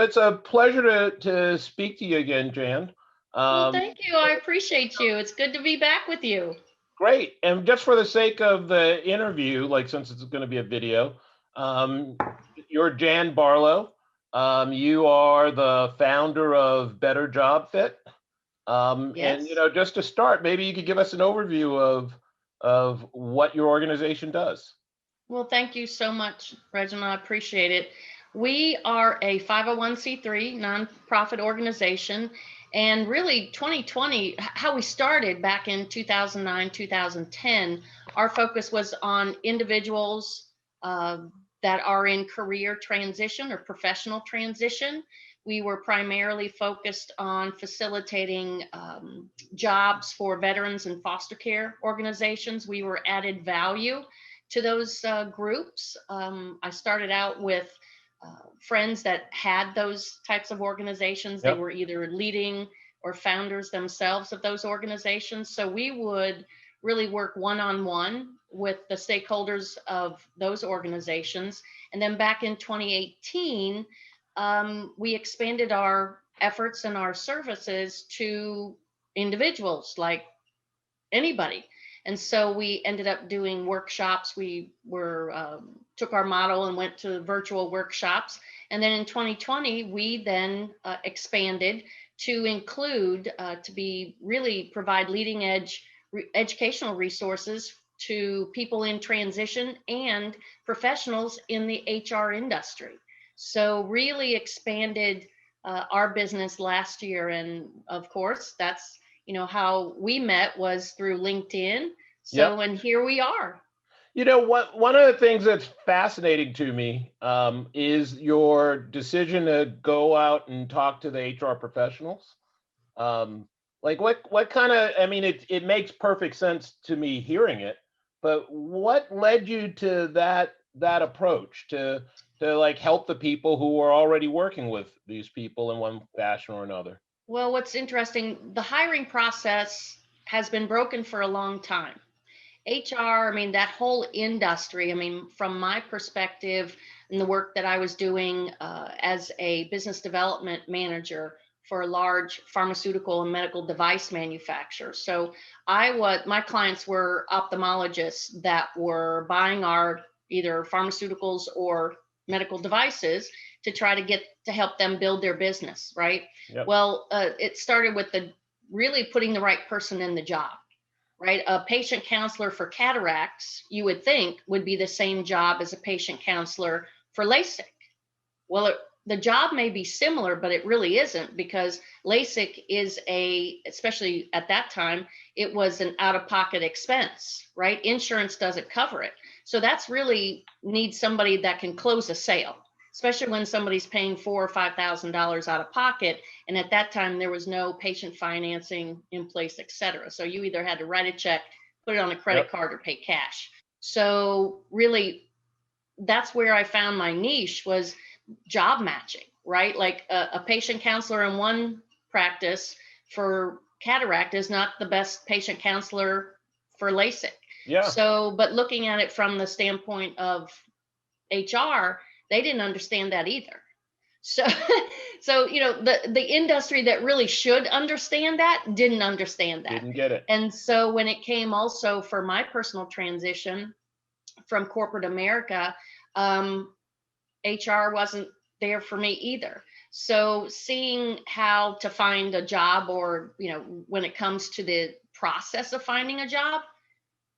it's a pleasure to speak to you again, Jan. Well, Um, thank you. I appreciate you. It's good to be back with you. Great. And just for the sake of the interview, like since it's going to be a video, um, you're Jan Barlow. You are the founder of Better Job Fit. And Yes. just to start, maybe you could give us an overview of what your organization does. Well, thank you so much, Reginald. I appreciate it. We are a 501c3 nonprofit organization. And really, 2020, how we started back in 2009, 2010, our focus was on individuals uh, that are in career transition or professional transition. We were primarily focused on facilitating jobs for veterans and foster care organizations. We were added value to those groups. I started out with friends that had those types of organizations. They Yep. were either leading or founders themselves of those organizations. So we would really work one-on-one with the stakeholders of those organizations. And then back in 2018, we expanded our efforts and our services to individuals like anybody. And so we ended up doing workshops. We were took our model and went to virtual workshops. And then in 2020, we then expanded to include to be really provide leading edge educational resources to people in transition and professionals in the HR industry. So really expanded our business last year, and of course that's how we met was through LinkedIn. Yep. So, and here we are. What one of the things that's fascinating to me is your decision to go out and talk to the HR professionals. Um, like what kind of, I mean, it makes perfect sense to me hearing it, but what led you to that approach to like help the people who are already working with these people in one fashion or another? Well, what's interesting, the hiring process has been broken for a long time. HR, I mean, that whole industry, I mean, from my perspective and the work that I was doing as a business development manager for a large pharmaceutical and medical device manufacturer. So my clients were ophthalmologists that were buying our either pharmaceuticals or medical devices to try to get to help them build their business, right? Yep. Well, it started with the really putting the right person in the job, right? A patient counselor for cataracts, you would think, would be the same job as a patient counselor for LASIK. Well, the job may be similar, but it really isn't, because LASIK is especially at that time, it was an out-of-pocket expense, right? Insurance doesn't cover it. So that's really needs somebody that can close a sale, especially when somebody's paying $4,000 or $5,000 out of pocket. And at that time, there was no patient financing in place, et cetera. So you either had to write a check, put it on a credit Yep. card, or pay cash. So really, that's where I found my niche was job matching, right? Like a patient counselor in one practice for cataract is not the best patient counselor for LASIK. Yeah. So, but looking at it from the standpoint of HR, they didn't understand that either. So, so the industry that really should understand that didn't understand that. Didn't get it. And so when it came also for my personal transition from corporate America, HR wasn't there for me either. So seeing how to find a job, or when it comes to the process of finding a job,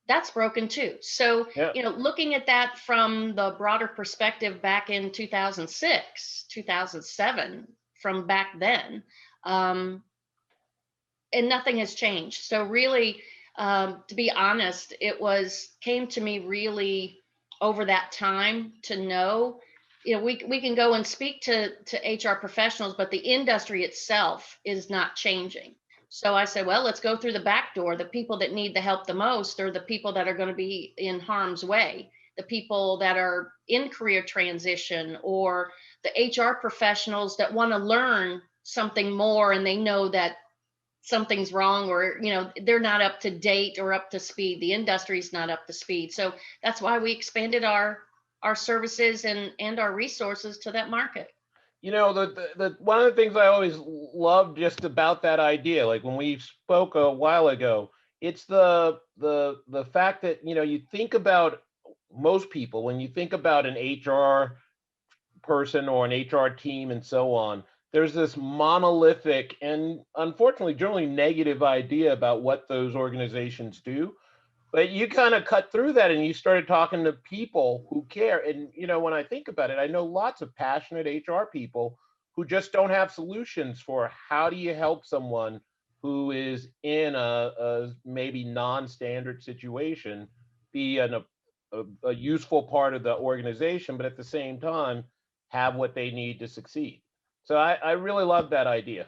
that's broken too. So Yeah. looking at that from the broader perspective back in 2006, 2007, from back then, um, and nothing has changed. So really, to be honest, it came to me really over that time to know, we can go and speak to HR professionals, but the industry itself is not changing. So I said, well, let's go through the back door. The people that need the help the most are the people that are going to be in harm's way, the people that are in career transition, or the HR professionals that want to learn something more and they know that something's wrong, or they're not up to date or up to speed. The industry's not up to speed. So that's why we expanded our services and our resources to that market. The one of the things I always loved just about that idea, like when we spoke a while ago, it's the fact that, you think about most people, when you think about an HR person or an HR team and so on, there's this monolithic and unfortunately generally negative idea about what those organizations do. But you kind of cut through that and you started talking to people who care. And, when I think about it, I know lots of passionate HR people who just don't have solutions for how do you help someone who is in a maybe non-standard situation be a useful part of the organization, but at the same time have what they need to succeed. So I really love that idea.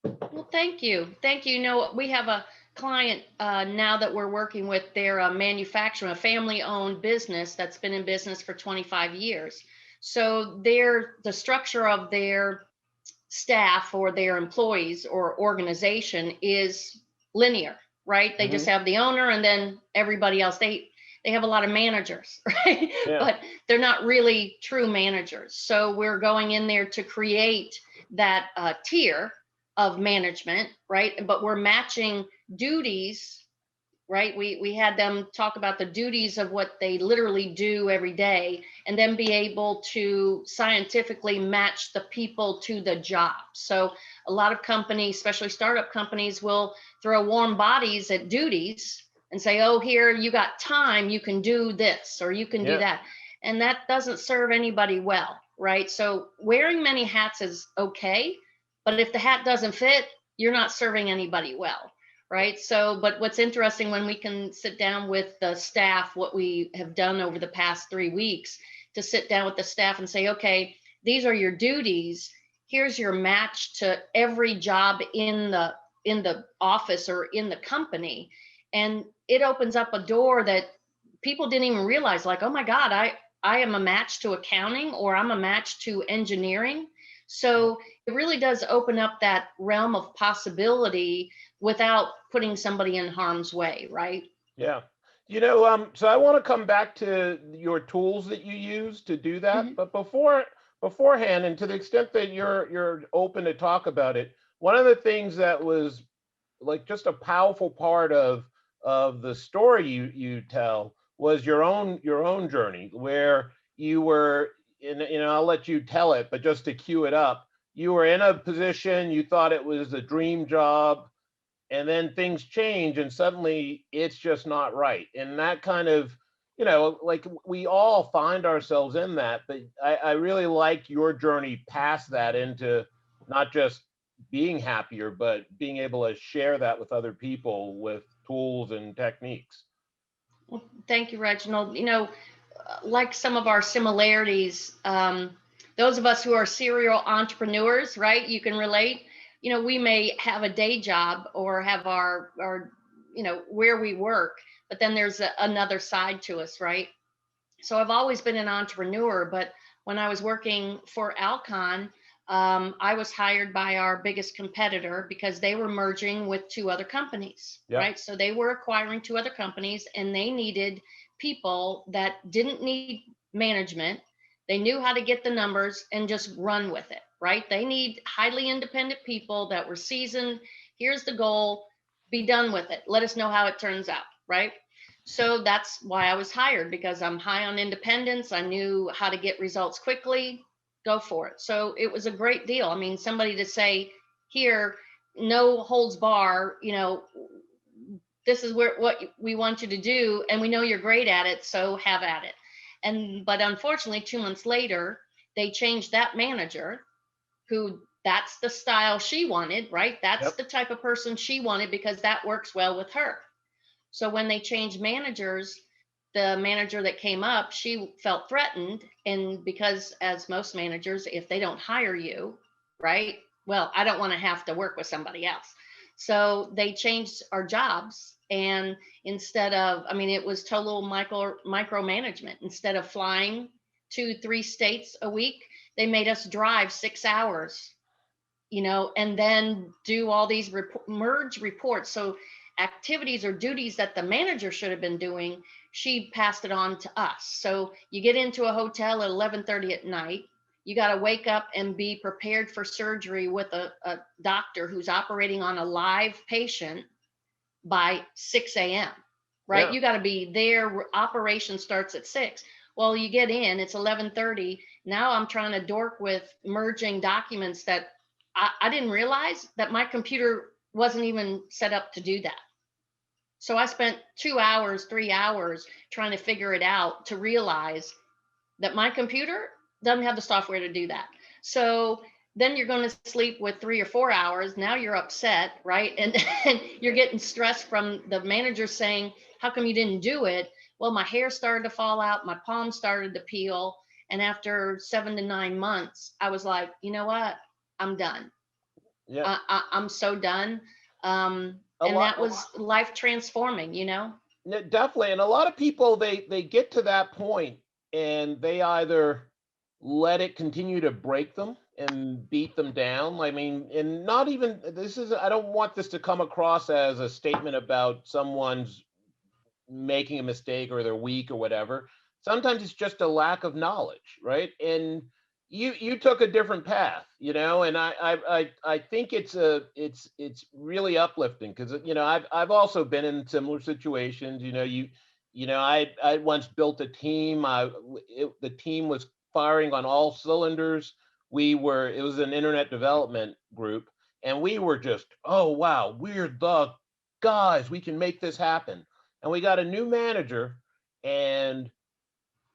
Well, thank you. Thank you. We have a client now that we're working with. They're a manufacturer, a family-owned business that's been in business for 25 years. So the structure of their staff or their employees or organization is linear, right? They just Hmm. have the owner and then everybody else. They have a lot of managers, right? Yeah. But they're not really true managers. So we're going in there to create that tier of management, right? But we're matching duties, right? We had them talk about the duties of what they literally do every day, and then be able to scientifically match the people to the job. So a lot of companies, especially startup companies, will throw warm bodies at duties and say, oh, here, you got time, you can do this or you can do Yeah. that. And that doesn't serve anybody well, right? So wearing many hats is okay, but if the hat doesn't fit, you're not serving anybody well, right? So, but what's interesting, when we can sit down with the staff, what we have done over the past 3 weeks, to sit down with the staff and say, okay, these are your duties. Here's your match to every job in the office or in the company. And it opens up a door that people didn't even realize, like, oh my God, I am a match to accounting, or I'm a match to engineering. Yeah. So it really does open up that realm of possibility without putting somebody in harm's way, right? Yeah. So I want to come back to your tools that you use to do that. Mhm. But beforehand, and to the extent that you're open to talk about it, one of the things that was like just a powerful part of the story you tell was your own journey, where you were in, I'll let you tell it, but just to cue it up, you were in a position you thought it was a dream job, and then things change and suddenly it's just not right, and that kind of, like we all find ourselves in that. But I really like your journey past that into not just being happier, but being able to share that with other people with tools and techniques. Well, thank you, Reginald. Like some of our similarities, those of us who are serial entrepreneurs, right? You can relate. We may have a day job or have our where we work, but then there's another side to us, right? So I've always been an entrepreneur, but when I was working for Alcon, I was hired by our biggest competitor because they were merging with two other companies, Yep. right? So they were acquiring two other companies, and they needed people that didn't need management. They knew how to get the numbers and just run with it, right? They need highly independent people that were seasoned. Here's the goal, be done with it. Let us know how it turns out, right? So that's why I was hired, because I'm high on independence. I knew how to get results quickly, go for it. So it was a great deal. I mean, somebody to say, here, no holds bar, this is what we want you to do, and we know you're great at it, so have at it. But unfortunately, 2 months later, they changed that manager, who, that's the style she wanted, right? That's Yep. the type of person she wanted, because that works well with her. So when they changed managers, the manager that came up, she felt threatened. And because, as most managers, if they don't hire you, right? Well, I don't want to have to work with somebody else. So they changed our jobs. And instead of, I mean, it was total micromanagement. Instead of flying 2, 3 states a week, they made us drive 6 hours, and then do all these merge reports. So activities or duties that the manager should have been doing, she passed it on to us. So you get into a hotel at 11:30 at night, You got to wake up and be prepared for surgery with a doctor who's operating on a live patient by 6 a.m., right? Yeah. You got to be there. Operation starts at 6. Well, you get in, it's 11:30. Now I'm trying to dork with merging documents that I didn't realize that my computer wasn't even set up to do that. So I spent 2 hours, 3 hours trying to figure it out to realize that my computer doesn't have the software to do that. So then you're going to sleep with 3 or 4 hours. Now you're upset, right? And you're getting stressed from the manager saying, how come you didn't do it? Well, my hair started to fall out. My palms started to peel. And after 7 to 9 months, I was like, you know what? I'm done. Yeah. I'm so done. A And lot. that was life transforming, you know? Yeah, definitely. And a lot of people, they get to that point and they either let it continue to break them and beat them down. I mean, and not even this is, I don't want this to come across as a statement about someone's making a mistake or they're weak or whatever. Sometimes it's just a lack of knowledge, right? And you took a different path, and I think it's really uplifting because I've also been in similar situations. I once built a team. The team was firing on all cylinders. It was an internet development group, and we were just, oh wow, we're the guys, we can make this happen. And we got a new manager, and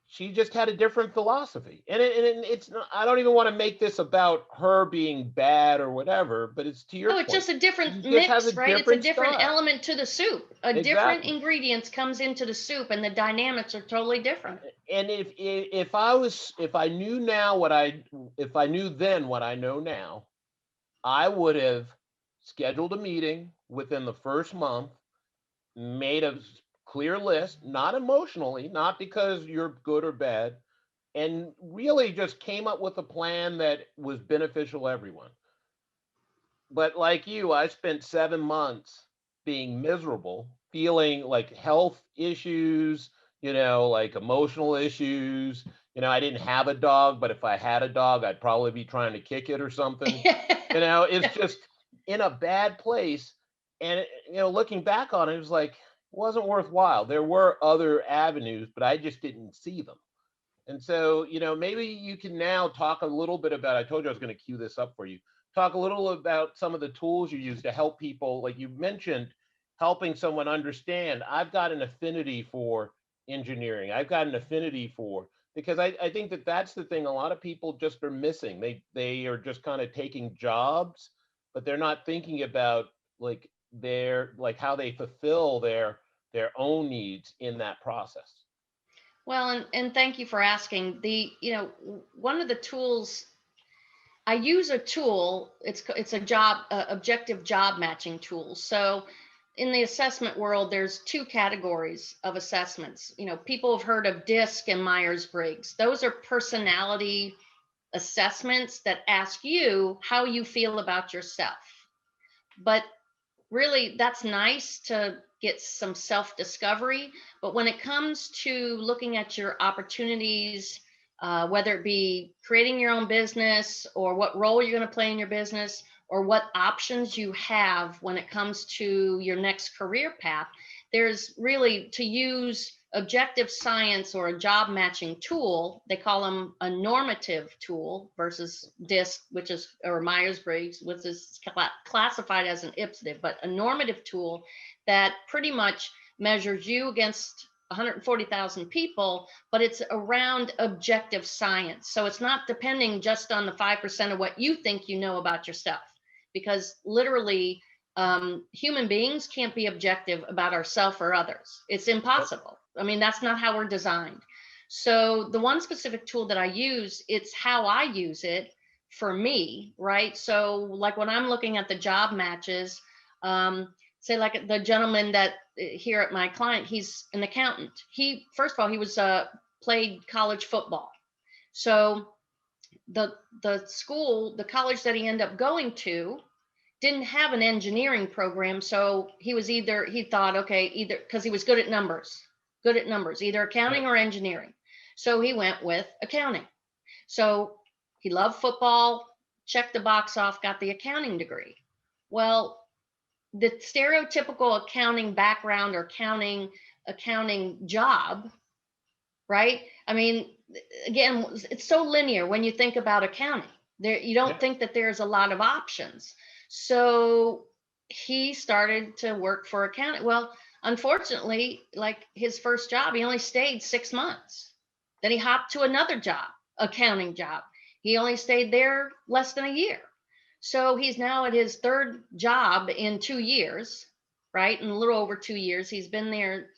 she just had a different philosophy. It's not, I don't even want to make this about her being bad or whatever, but it's to your No, it's point. just a different She just has a mix, right? It's a different different style. element to the soup. A different Exactly. ingredients comes into the soup, and the dynamics are totally different. And if I knew now if I knew then what I know now, I would have scheduled a meeting within the first month, made a clear list, not emotionally, not because you're good or bad, and really just came up with a plan that was beneficial to everyone. But like you, I spent 7 months being miserable, feeling like health issues, like emotional issues. I didn't have a dog, but if I had a dog, I'd probably be trying to kick it or something. It's just in a bad place. And, looking back on it, it was like, it wasn't worthwhile. There were other avenues, but I just didn't see them. And so, maybe you can now talk a little bit about, I told you I was going to cue this up for you. Talk a little about some of the tools you use to help people. Like you mentioned, helping someone understand, I've got an affinity for engineering. I've got an affinity for, because I think that that's the thing a lot of people just are missing. They are just kind of taking jobs, but they're not thinking about like how they fulfill their own needs in that process. Well, and thank you for asking. One of the tools I use a tool. It's a objective job matching tool. So in the assessment world, there's two categories of assessments. People have heard of DISC and Myers-Briggs. Those are personality assessments that ask you how you feel about yourself. But really, that's nice to get some self-discovery. But when it comes to looking at your opportunities, whether it be creating your own business or what role you're going to play in your business or what options you have when it comes to your next career path, there's really to use objective science or a job matching tool. They call them a normative tool versus DISC, which is, or Myers-Briggs, which is classified as an ipsative, but a normative tool that pretty much measures you against 140,000 people, but it's around objective science. So it's not depending just on the 5% of what you think you know about yourself, because literally human beings can't be objective about ourselves or others. It's impossible. I mean, that's not how we're designed. So the one specific tool that I use, it's how I use it for me, right? So like when I'm looking at the job matches, say like the gentleman that here at my client, he's an accountant. First of all, he was played college football. So the college that he ended up going to didn't have an engineering program. So he thought, okay, either because he was good at numbers, either accounting or engineering. So he went with accounting. So He loved football, checked the box off, got the accounting degree. Well, the stereotypical accounting background or accounting job, right? I mean, again, it's so linear when you think about accounting. There, you don't Yeah. think that there's a lot of options. So he started to work for accounting. Well, unfortunately, like his first job, he only stayed 6 months. Then he hopped to another job, accounting job. He only stayed there less than a year. So he's now at his third job in 2 years, right? In a little over 2 years. He's been there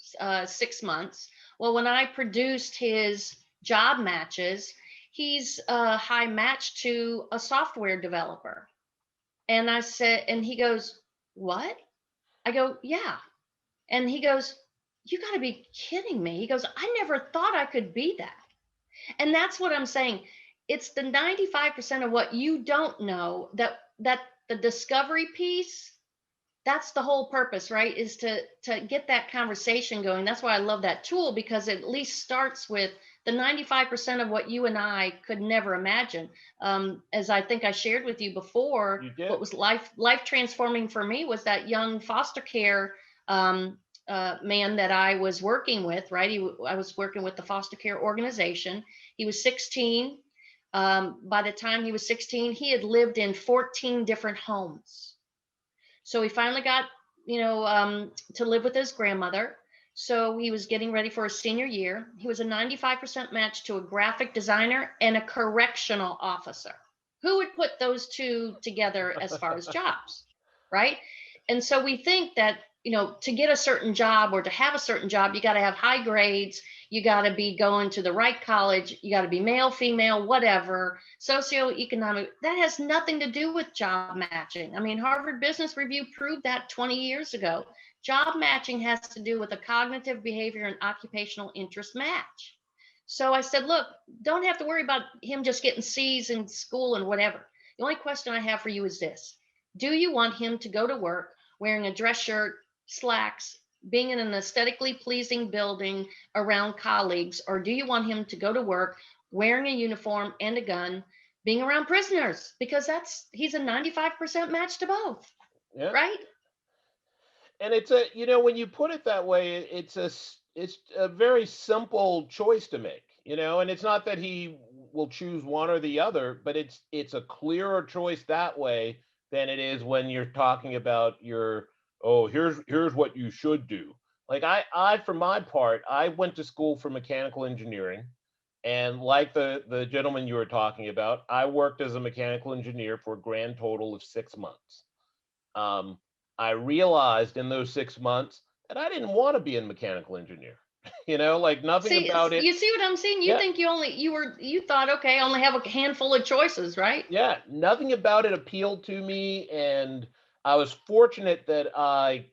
6 months. Well, when I produced his job matches, he's a high match to a software developer. And I said, and he goes, "What?" I go, "Yeah." And he goes, "You got to be kidding me." He goes, "I never thought I could be that." And that's what I'm saying. It's the 95% of what you don't know that the discovery piece, that's the whole purpose, right? Is to get that conversation going. That's why I love that tool, because it at least starts with the 95% of what you and I could never imagine. As I think I shared with you before, You what did. was life transforming for me was that young foster care man that I was working with, right? I was working with the foster care organization. He was 16. By the time he was 16, he had lived in 14 different homes. So he finally got, to live with his grandmother. So he was getting ready for his senior year. He was a 95% match to a graphic designer and a correctional officer. Who would put those two together as far as jobs, right? And so we think that, to get a certain job or to have a certain job, you got to have high grades, you got to be going to the right college, you got to be male, female, whatever, socioeconomic. That has nothing to do with job matching. I mean, Harvard Business Review proved that 20 years ago. Job matching has to do with a cognitive behavior and occupational interest match. So I said, look, don't have to worry about him just getting C's in school and whatever. The only question I have for you is this: do you want him to go to work wearing a dress shirt, slacks, being in an aesthetically pleasing building around colleagues, or do you want him to go to work wearing a uniform and a gun, being around prisoners? Because he's a 95% match to both, Yeah. right? And it's when you put it that way, it's a very simple choice to make, and it's not that he will choose one or the other, but it's a clearer choice that way than it is when you're talking about oh, here's what you should do. Like I for my part, I went to school for mechanical engineering, and like the gentleman you were talking about, I worked as a mechanical engineer for a grand total of 6 months. um, I realized in those 6 months that I didn't want to be a mechanical engineer. Like nothing See, about it. you see what I'm saying? You Yeah, think you thought, okay, I only have a handful of choices, right? yeah, nothing about it appealed to me, and I was fortunate that I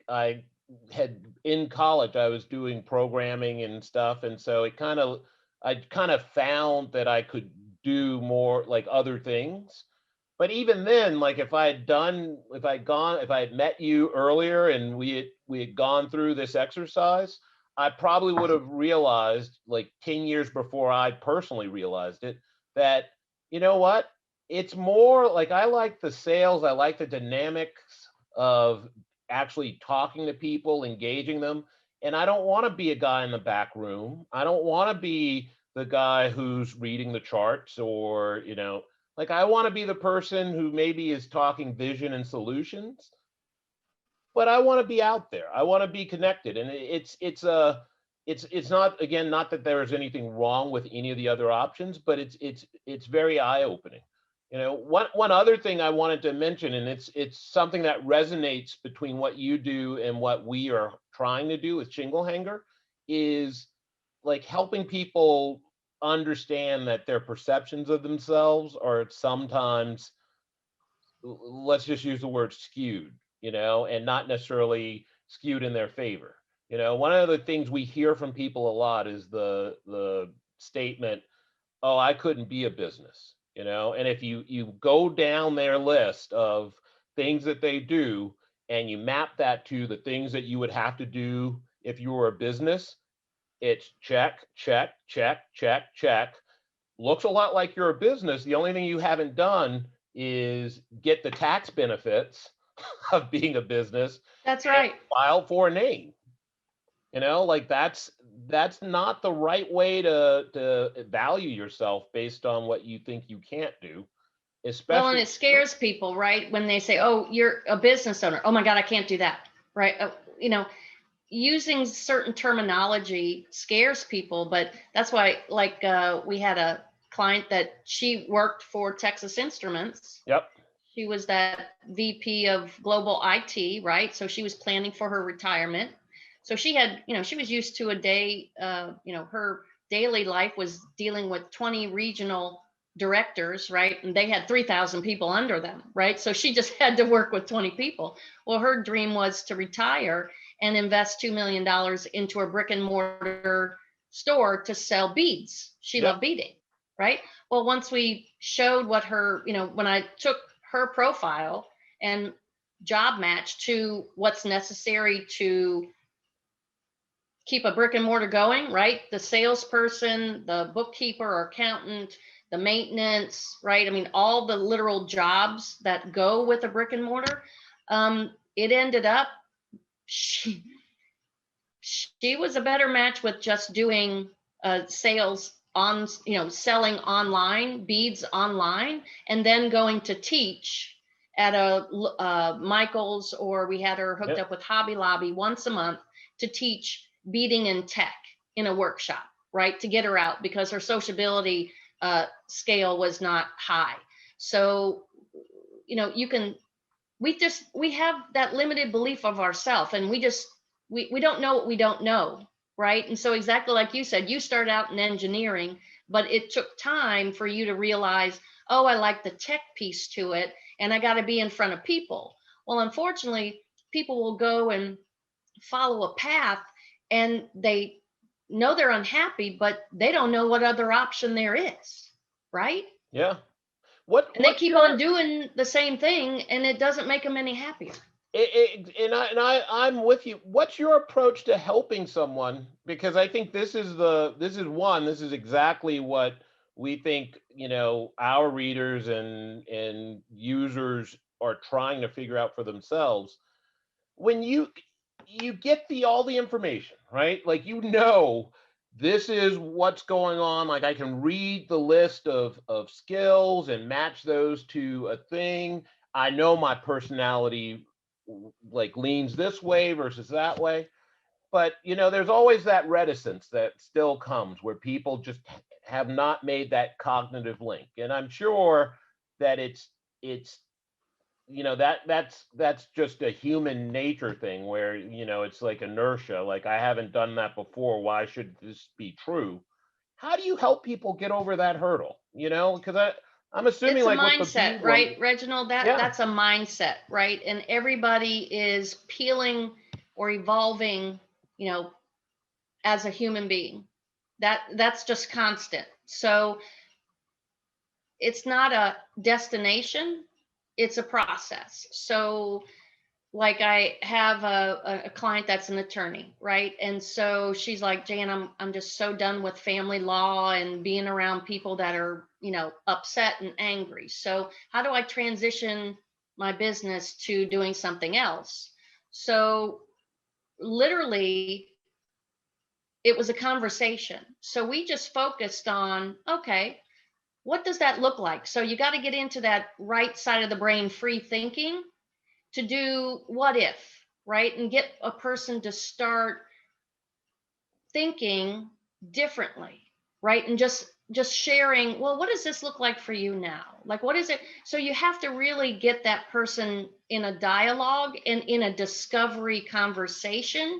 had in college I was doing programming and stuff, and so I kind of found that I could do more like other things. But even then, like if I had met you earlier and we had gone through this exercise, I probably would have realized, like 10 years before I personally realized it, that you know what? It's more like I like the sales, I like the dynamics of actually talking to people, engaging them. And I don't want to be a guy in the back room. I don't want to be the guy who's reading the charts or, like I want to be the person who maybe is talking vision and solutions, but I want to be out there. I want to be connected, and it's not, again, not that there is anything wrong with any of the other options, but it's very eye opening. One other thing I wanted to mention, and it's something that resonates between what you do and what we are trying to do with ShingleHanger, is like helping people understand that their perceptions of themselves are sometimes, let's just use the word skewed, and not necessarily skewed in their favor. One of the things we hear from people a lot is the statement, "Oh, I couldn't be a business," and if you go down their list of things that they do and you map that to the things that you would have to do if you were a business, it's check, check, check, check, check. looks a lot like you're a business. The only thing you haven't done is get the tax benefits of being a business That's and right. file for a name. Like that's not the right way to value yourself based on what you think you can't do, Well, and especially. it scares people, right? When they say, "Oh, you're a business owner." Oh my God, I can't do that, right? Using certain terminology scares people, but that's why, like, we had a client that she worked for Texas Instruments. Yep. She was that VP of global IT, right? So she was planning for her retirement. So she had, she was used to a day, her daily life was dealing with 20 regional directors, right? And they had 3,000 people under them, right? So she just had to work with 20 people. Well, her dream was to retire and invest $2 million into a brick and mortar store to sell beads. She Yep. loved beading, right? Well, once we showed what her, when I took her profile and job match to what's necessary to keep a brick and mortar going, right? The salesperson, the bookkeeper or accountant, the maintenance, right? I mean, all the literal jobs that go with a brick and mortar. It ended up, she was a better match with just doing sales on, selling online, beads online, and then going to teach at a Michael's, or we had her hooked Yep. up with Hobby Lobby once a month to teach beading and tech in a workshop, right? To get her out because her sociability scale was not high. So, we have that limited belief of ourselves, and we don't know what we don't know, right? And so exactly like you said, you started out in engineering, but it took time for you to realize, oh, I like the tech piece to it, and I got to be in front of people. Well, unfortunately, people will go and follow a path, and they know they're unhappy, but they don't know what other option there is, right? Yeah. What And they what's keep on your doing the same thing, and it doesn't make them any happier. I'm with you. What's your approach to helping someone? Because I think this is exactly what we think, our readers and users are trying to figure out for themselves. When you get all the information, right? Like, this is what's going on. Like, I can read the list of skills and match those to a thing. I know my personality like leans this way versus that way. But there's always that reticence that still comes where people just have not made that cognitive link. And I'm sure that it's that's just a human nature thing where it's like inertia, like I haven't done that before, why should this be true? How do you help people get over that hurdle? Because I'm assuming It's a like with the mindset, bead one. right, Reginald? Yeah. That's a mindset, right? And everybody is peeling or evolving, you know, as a human being. That's just constant. So it's not a destination, it's a process. So like I have a client that's an attorney, right? And so she's like, Jan, I'm just so done with family law and being around people that are, upset and angry. So how do I transition my business to doing something else? So literally it was a conversation. So we just focused on, okay, what does that look like? So you got to get into that right side of the brain, free thinking, to do what if, right? And get a person to start thinking differently, right? And just sharing, well, what does this look like for you now? Like, what is it? So you have to really get that person in a dialogue and in a discovery conversation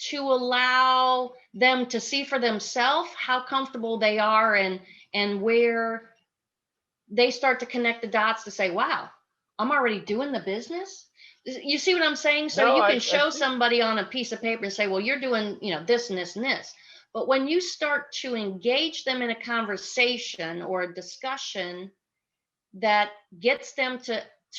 to allow them to see for themselves how comfortable they are, and where they start to connect the dots to say, wow, I'm already doing the business. You see what I'm saying? So No, you I can I show see. somebody on a piece of paper and say, well, you're doing, this and this and this. But when you start to engage them in a conversation or a discussion that gets them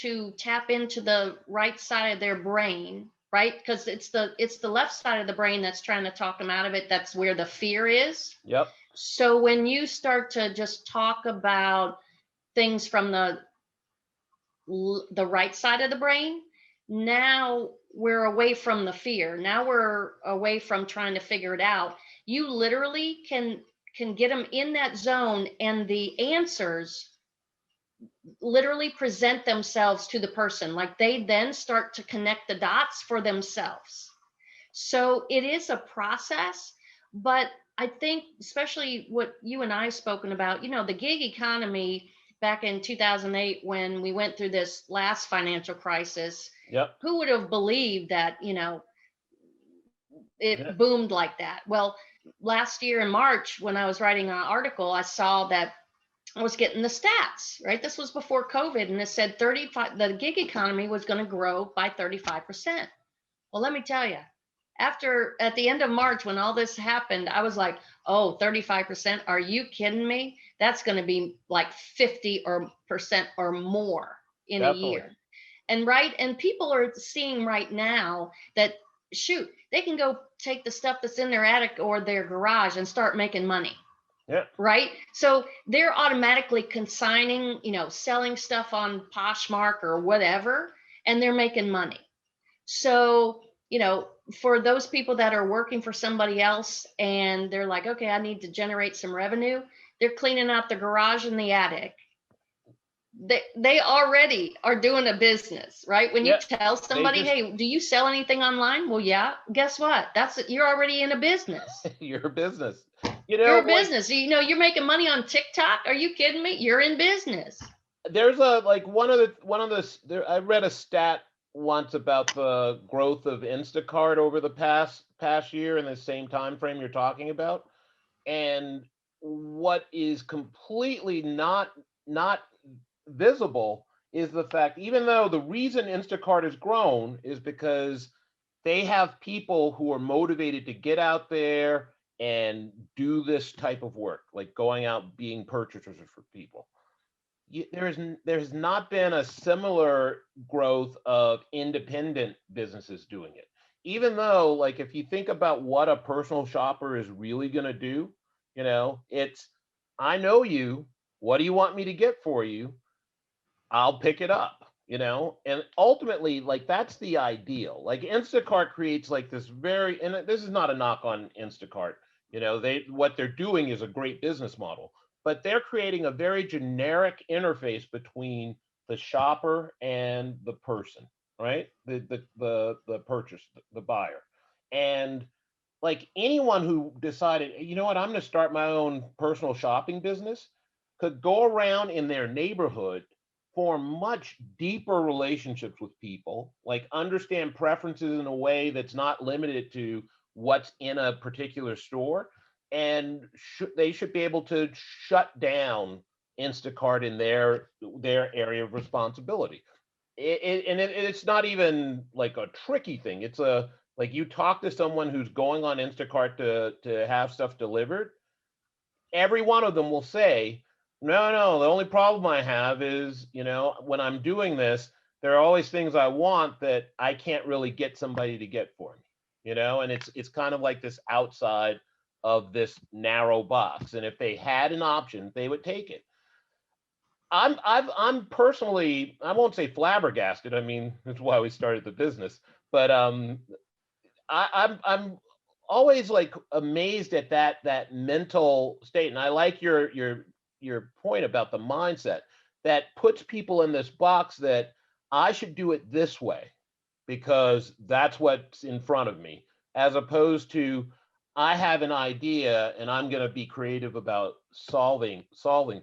to tap into the right side of their brain, right? Because it's the left side of the brain that's trying to talk them out of it. That's where the fear is. Yep. So when you start to just talk about things from the right side of the brain, now we're away from the fear. Now we're away from trying to figure it out. You literally can get them in that zone, and the answers literally present themselves to the person. Like they then start to connect the dots for themselves. So it is a process, but I think especially what you and I have spoken about, the gig economy back in 2008 when we went through this last financial crisis, Yep. who would have believed that, it Yeah. boomed like that? Well, last year in March, when I was writing an article, I saw that I was getting the stats, right? This was before COVID, and it said the gig economy was going to grow by 35%. Well, let me tell you, at the end of March, when all this happened, I was like, oh, 35%. Are you kidding me? That's going to be like 50% or more in a Definitely. year. And people are seeing right now that, shoot, they can go take the stuff that's in their attic or their garage and start making money. Yeah. Right. So they're automatically consigning, selling stuff on Poshmark or whatever, and they're making money. So, for those people that are working for somebody else and they're like, okay, I need to generate some revenue, they're cleaning out the garage and the attic. They already are doing a business, right? When you tell somebody, hey, do you sell anything online? Well, yeah. Guess what? You're already in a business. You're a business. You're a business. You're making money on TikTok. Are you kidding me? You're in business. There's I read a stat once about the growth of Instacart over the past year in the same time frame you're talking about. And what is completely not visible is the fact, even though the reason Instacart has grown is because they have people who are motivated to get out there and do this type of work, like going out being purchasers for people. There's not been a similar growth of independent businesses doing it. Even though, like, if you think about what a personal shopper is really going to do, it's, I know you. What do you want me to get for you? I'll pick it up, and ultimately, like, that's the ideal. Like, Instacart creates like this and this is not a knock on Instacart. What they're doing is a great business model, but they're creating a very generic interface between the shopper and the person, right? The purchase, the buyer. And like anyone who decided, you know what, I'm going to start my own personal shopping business, could go around in their neighborhood, form much deeper relationships with people, like understand preferences in a way that's not limited to what's in a particular store. And they should be able to shut down Instacart in their area of responsibility. It's not even like a tricky thing. It's like, you talk to someone who's going on Instacart to have stuff delivered, every one of them will say, no, the only problem I have is, when I'm doing this, there are always things I want that I can't really get somebody to get for me, and it's kind of like this outside of this narrow box. And if they had an option, they would take it. I'm personally, I won't say flabbergasted. I mean, that's why we started the business. But I'm always like amazed at that mental state. And I like your point about the mindset that puts people in this box that I should do it this way because that's what's in front of me, as opposed to, I have an idea and I'm going to be creative about solving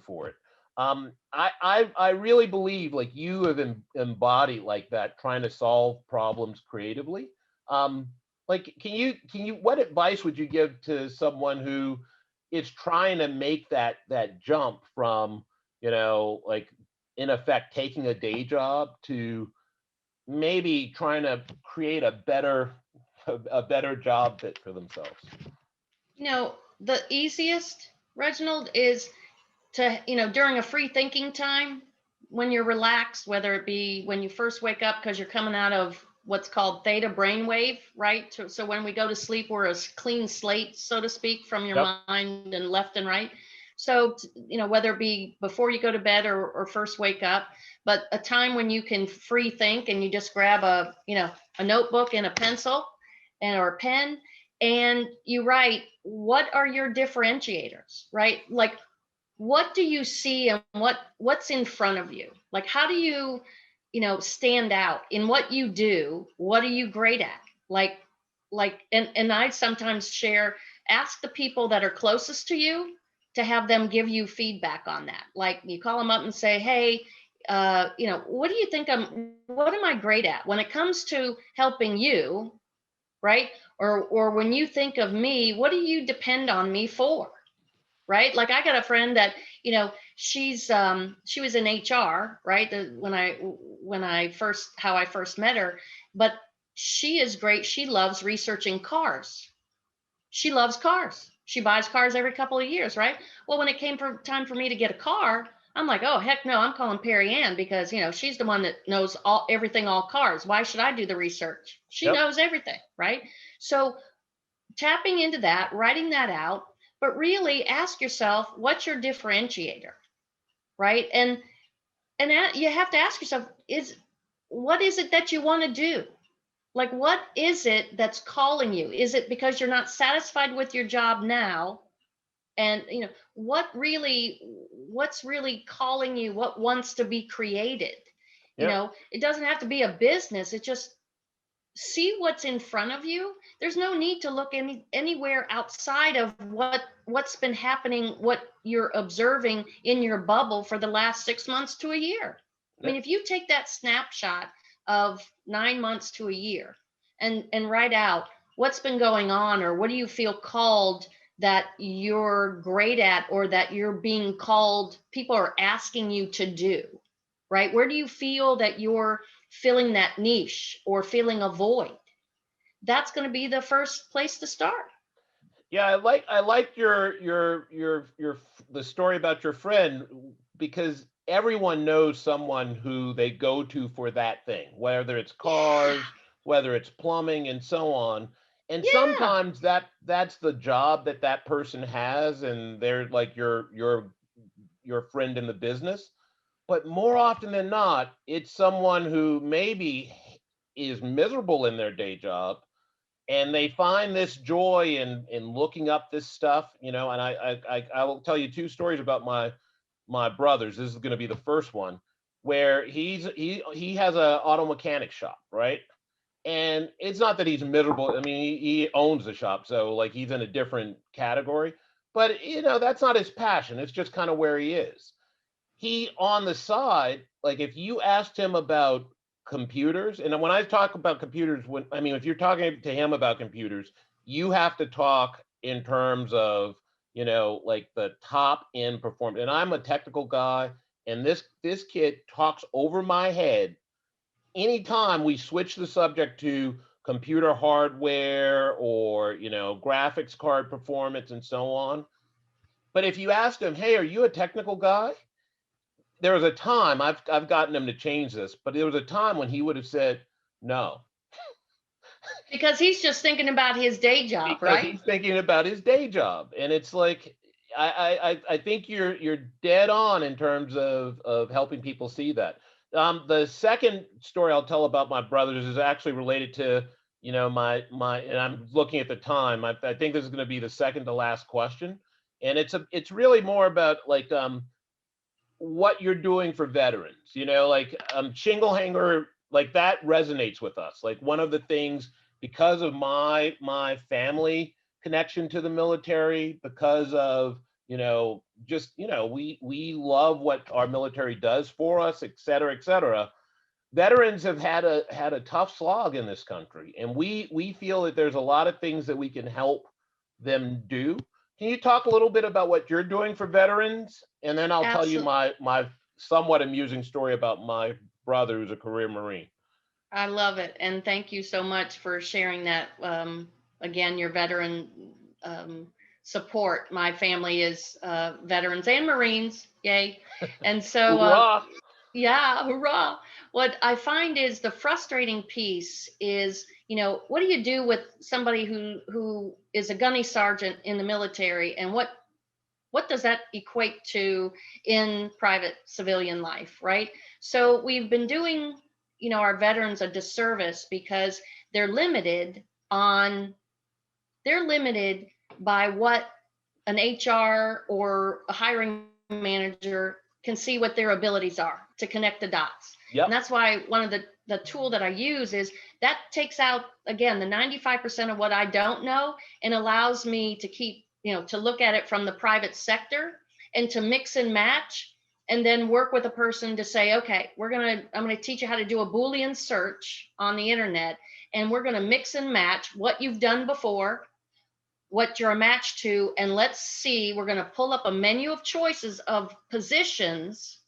for it. I really believe, like, you have embodied like that, trying to solve problems creatively. Like, can you what advice would you give to someone who is trying to make that jump from, like, in effect taking a day job to maybe trying to create a better job fit for themselves? The easiest, Reginald, is to, during a free thinking time, when you're relaxed, whether it be when you first wake up because you're coming out of what's called theta brainwave, right? So when we go to sleep, we're a clean slate, so to speak, from your Yep. mind and left and right. So, whether it be before you go to bed or first wake up, but a time when you can free think and you just grab a notebook and a pencil or a pen, and you write, what are your differentiators, right? Like, what do you see and what's in front of you? Like, how do you stand out in what you do? What are you great at? And I sometimes share, ask the people that are closest to you to have them give you feedback on that. Like, you call them up and say, hey, what do you think what am I great at when it comes to helping you, right? Or when you think of me, what do you depend on me for? Right? Like, I got a friend that, she was in HR, right? How I first met her, but she is great. She loves researching cars. She loves cars. She buys cars every couple of years, right? Well, when it came for time for me to get a car, I'm like, oh heck no, I'm calling Perry Ann, because she's the one that knows all cars. Why should I do the research? She Yep. knows everything, right? So tapping into that, writing that out, but really ask yourself, what's your differentiator, right? And you have to ask yourself, what is it that you want to do? Like, what is it that's calling you? Is it because you're not satisfied with your job now? And what's really calling you? What wants to be created? Yep. It doesn't have to be a business. It just, see what's in front of you. There's no need to look anywhere outside of what's been happening, what you're observing in your bubble for the last 6 months to a year. I mean, if you take that snapshot of 9 months to a year and write out what's been going on, or what do you feel called that you're great at, or that you're being called, people are asking you to do, right? Where do you feel that you're filling that niche or filling a void? That's going to be the first place to start. Yeah, I like your the story about your friend, because everyone knows someone who they go to for that thing, whether it's Yeah. cars, whether it's plumbing, and so on. And Yeah. sometimes that's the job that that person has, and they're like your friend in the business. But more often than not, it's someone who maybe is miserable in their day job, and they find this joy in looking up this stuff, and I will tell you two stories about my brothers. This is going to be the first one, where he has a auto mechanic shop, right? And it's not that he's miserable. I mean, he owns the shop, so like he's in a different category, but that's not his passion. It's just kind of where he is. He, on the side, like, if you asked him about computers, and when I talk about computers, if you're talking to him about computers, you have to talk in terms of, like the top end performance. And I'm a technical guy, and this kid talks over my head anytime we switch the subject to computer hardware, or graphics card performance, and so on. But if you asked him, hey, are you a technical guy? There was a time, I've gotten him to change this, but there was a time when he would have said no, Because he's just thinking about his day job, because right? he's thinking about his day job. And it's like, I think you're dead on in terms of helping people see that. The second story I'll tell about my brothers is actually related to, my, and I'm looking at the time. I think this is going to be the second to last question, and it's really more about, like, what you're doing for veterans, like, ShingleHanger, like, that resonates with us. Like, one of the things, because of my family connection to the military, because of, just, we love what our military does for us, et cetera, et cetera. Veterans have had a tough slog in this country, and we feel that there's a lot of things that we can help them do. Can you talk a little bit about what you're doing for veterans? And then I'll tell you Absolutely. my somewhat amusing story about my brother, who's a career Marine. I love it. And thank you so much for sharing that. Again, your veteran support. My family is veterans and Marines. Yay. And so, Hoorah! Yeah, hurrah. What I find is the frustrating piece is, what do you do with somebody who is a gunny sergeant in the military, and what does that equate to in private civilian life, right? So we've been doing, our veterans a disservice because they're limited on they're limited by what an HR or a hiring manager can see what their abilities are to connect the dots. And Yep. that's why one of the tool that I use is that takes out again the 95% of what I don't know and allows me to keep, to look at it from the private sector and to mix and match and then work with a person to say, okay, I'm going to teach you how to do a Boolean search on the internet, and we're going to mix and match what you've done before, what you're a match to, and let's see, we're going to pull up a menu of choices of positions,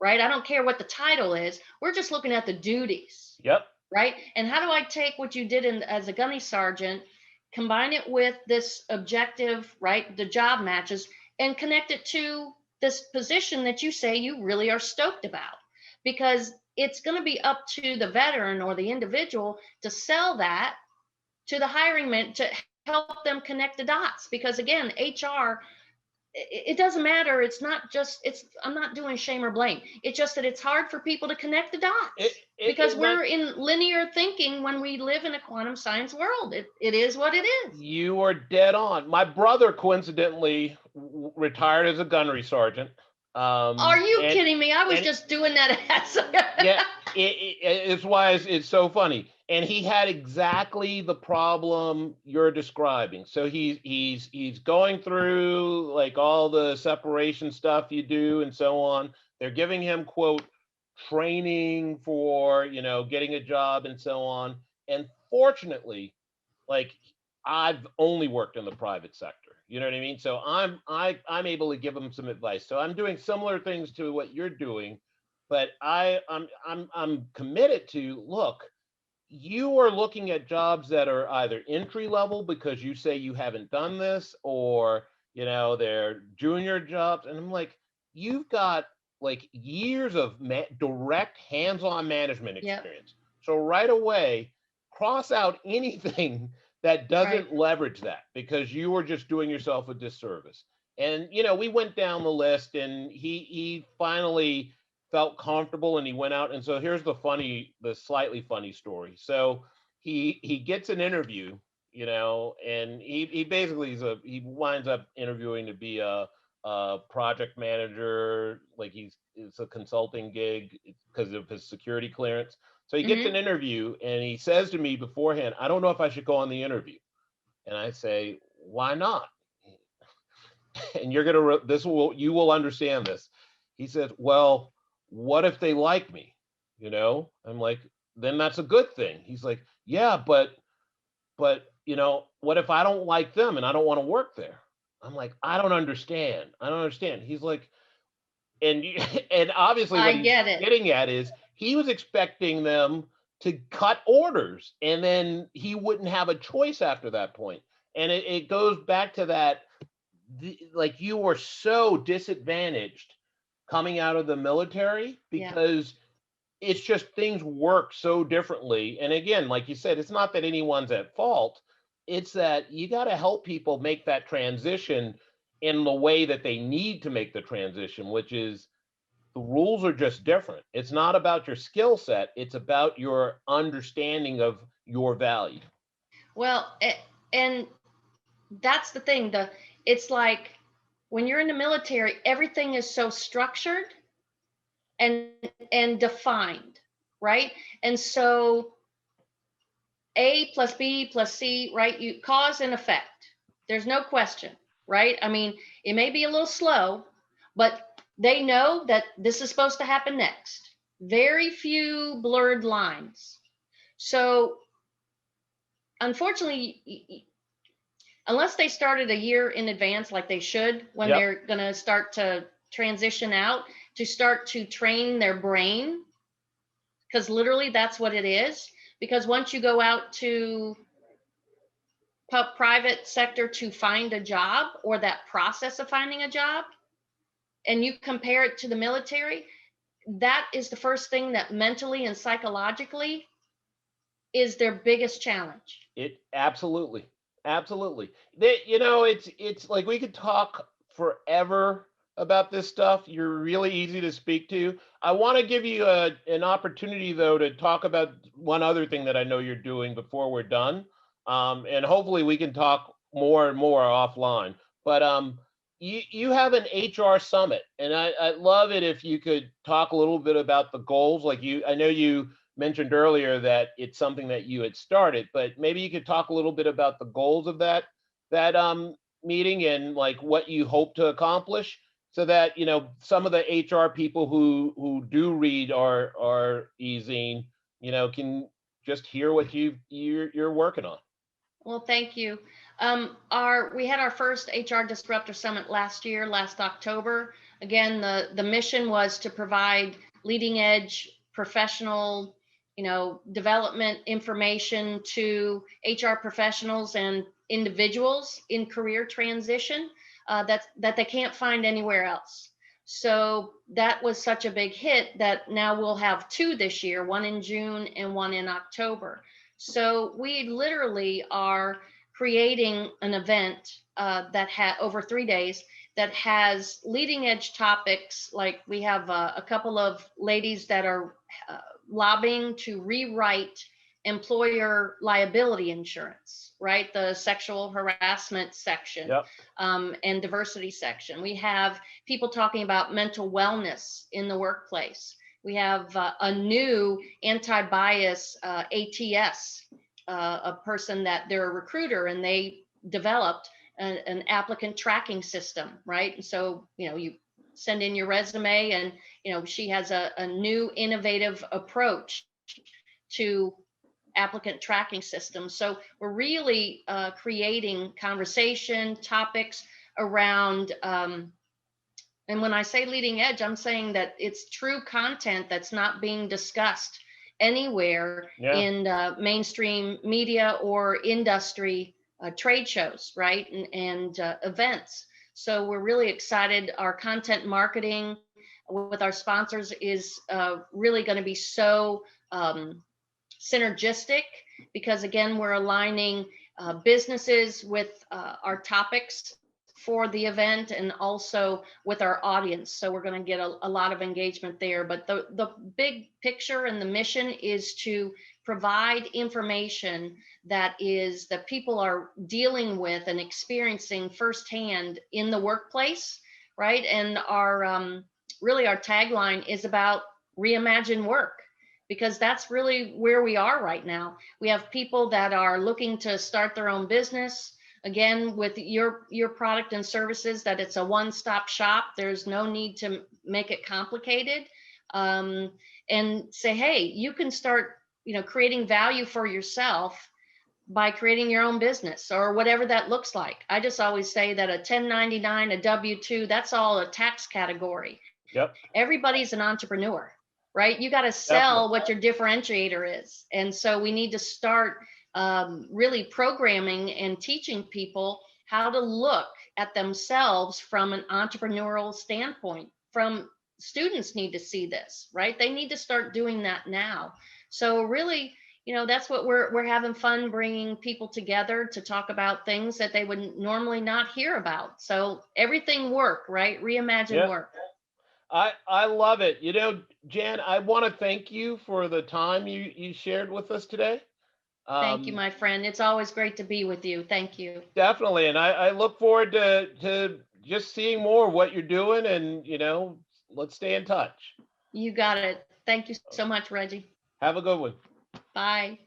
right? I don't care what the title is. We're just looking at the duties, Yep. right? And how do I take what you did as a gunny sergeant, combine it with this objective, right? The job matches, and connect it to this position that you say you really are stoked about, because it's going to be up to the veteran or the individual to sell that to the hiring man to help them connect the dots. Because again, HR, it doesn't matter. It's not just, I'm not doing shame or blame. It's just that it's hard for people to connect the dots because That we're in linear thinking when we live in a quantum science world. It is what it is. you are dead on. My brother coincidentally retired as a gunnery sergeant. Are you And kidding me? I was and just doing that as yeah, it's why it's so funny. And he had exactly the problem you're describing. So he's going through like all the separation stuff you do and so on. They're giving him quote training for getting a job and so on. And fortunately, like I've only worked in the private sector. You know what I mean? So I'm able to give him some advice. So I'm doing similar things to what you're doing, but I'm committed to look. You are looking at jobs that are either entry level because you say you haven't done this, or they're junior jobs, and I'm like, you've got like years of direct hands-on management Yep. experience. So right away, cross out anything that Right. doesn't leverage that because you are just doing yourself a disservice. And we went down the list, and he finally felt comfortable and he went out. And so here's the slightly funny story. So he gets an interview, and he basically he winds up interviewing to be a project manager. Like it's a consulting gig because of his security clearance. So he gets Mm-hmm. an interview and he says to me beforehand, I don't know if I should go on the interview. And I say, why not? And you will understand this. He said, well, what if they like me? I'm like, then that's a good thing. He's like, yeah, but what if I don't like them and I don't want to work there? I'm like, I don't understand. He's like, and and obviously what I he's get it. getting at is he was expecting them to cut orders and then he wouldn't have a choice after that point. And it goes back to that, like you were so disadvantaged coming out of the military Yeah. because it's just things work so differently. And again, like you said, it's not that anyone's at fault. It's that you got to help people make that transition in the way that they need to make the transition, which is the rules are just different. It's not about your skill set, it's about your understanding of your value. Well, and that's the thing. It's like when you're in the military, everything is so structured and and defined, right? And so A plus B plus C, right? You cause and effect. There's no question, right? I mean, it may be a little slow, but they know that this is supposed to happen next. Very few blurred lines. So unfortunately, unless they started a year in advance like they should when Yep. they're going to start to transition out, to start to train their brain, because literally that's what it is. Because once you go out to private sector to find a job, or that process of finding a job, and you compare it to the military, that is the first thing that mentally and psychologically is their biggest challenge. It absolutely, absolutely. It's like we could talk forever about this stuff. You're really easy to speak to. I want to give you an opportunity though to talk about one other thing that I know you're doing before we're done, and hopefully we can talk more and more offline. But you have an HR summit, and I'd love it if you could talk a little bit about the goals. I know you mentioned earlier that it's something that you had started, but maybe you could talk a little bit about the goals of that meeting and like what you hope to accomplish, so that some of the HR people who do read our e-zine can just hear what you're working on. Well, thank you. We had our first HR Disruptor Summit last October. Again, the mission was to provide leading edge professional, development information to HR professionals and individuals in career transition that they can't find anywhere else. So that was such a big hit that now we'll have two this year, one in June and one in October. So we literally are creating an event that over 3 days that has leading edge topics. Like we have a couple of ladies that are lobbying to rewrite employer liability insurance, right? The sexual harassment section. Yep. And diversity section. We have people talking about mental wellness in the workplace. We have a new anti-bias ATS, a person that they're a recruiter and they developed an applicant tracking system, right? And so, you send in your resume and, she has a new innovative approach to applicant tracking system. So we're really creating conversation topics around, and when I say leading edge, I'm saying that it's true content that's not being discussed anywhere in mainstream media or industry trade shows, right? And events. So we're really excited. Our content marketing with our sponsors is really going to be so synergistic, because again, we're aligning businesses with our topics for the event and also with our audience. So we're going to get a lot of engagement there. But the big picture and the mission is to provide information that people are dealing with and experiencing firsthand in the workplace, right? And our really our tagline is about reimagine work, because that's really where we are right now. We have people that are looking to start their own business. Again, with your product and services, that it's a one-stop shop. There's no need to make it complicated, and say, hey, you can start, creating value for yourself by creating your own business or whatever that looks like. I just always say that a 1099, a W-2, that's all a tax category. Yep. Everybody's an entrepreneur, right? You got to sell what your differentiator is. And so we need to start really programming and teaching people how to look at themselves from an entrepreneurial standpoint. From students need to see this, right? They need to start doing that now. So really, that's what we're having fun bringing people together to talk about things that they would normally not hear about. So everything work, right? Reimagine work. I love it. Jan, I want to thank you for the time you shared with us today. Thank you, my friend. It's always great to be with you. Thank you. Definitely. And I look forward to just seeing more of what you're doing, and, let's stay in touch. You got it. Thank you so much, Reggie. Have a good one. Bye.